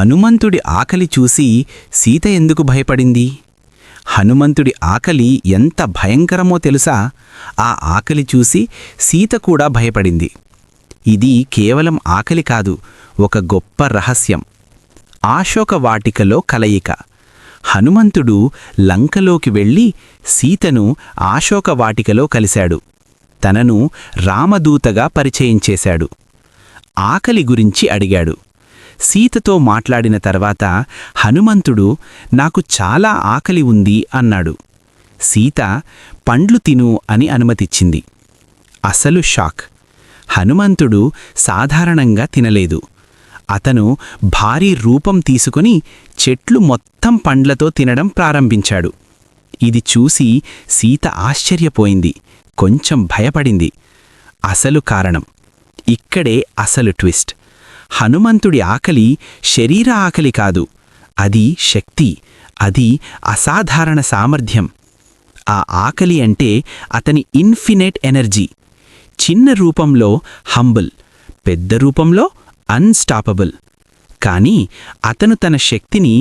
హనుమంతుడి ఆకలి చూసి సీత ఎందుకు భయపడింది? హనుమంతుడి ఆకలి ఎంత భయంకరమో తెలుసా? ఆ ఆకలి చూసి సీత కూడా భయపడింది. ఇది కేవలం ఆకలి కాదు, ఒక గొప్ప రహస్యం. అశోకవాటికలో కలయిక. హనుమంతుడు లంకలోకి వెళ్ళి సీతను అశోకవాటికలో కలిశాడు. తనను రామదూతగా పరిచయం చేశాడు. ఆకలి గురించి అడిగాడు. సీతతో మాట్లాడిన తర్వాత హనుమంతుడు నాకు చాలా ఆకలి ఉంది అన్నాడు. సీత పండ్లు తిను అని అనుమతిచ్చింది. అసలు షాక్. హనుమంతుడు సాధారణంగా తినలేదు. అతను భారీ రూపం తీసుకుని చెట్లు మొత్తం పండ్లతో తినడం ప్రారంభించాడు. ఇది చూసి సీత ఆశ్చర్యపోయింది, కొంచెం భయపడింది. అసలు కారణం ఇక్కడే అసలు ట్విస్ట్. హనుమంతుడి ఆకలి శరీర ఆకలి కాదు, అది శక్తి, అది అసాధారణ సామర్థ్యం. ఆ ఆకలి అంటే అతని ఇన్ఫినైట్ ఎనర్జీ. చిన్న రూపంలో హంబుల్, పెద్ద రూపంలో అన్స్టాపబుల్. కానీ అతను తన శక్తిని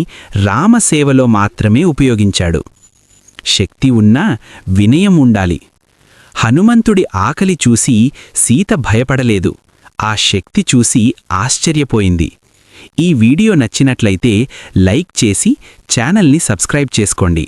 రామసేవలో మాత్రమే ఉపయోగించాడు. శక్తి ఉన్నా వినయం ఉండాలి. హనుమంతుడి ఆకలి చూసి సీత భయపడలేదు, ఆ శక్తి చూసి ఆశ్చర్యపోయింది. ఈ వీడియో నచ్చినట్లయితే లైక్ చేసి ఛానల్ని సబ్స్క్రైబ్ చేసుకోండి.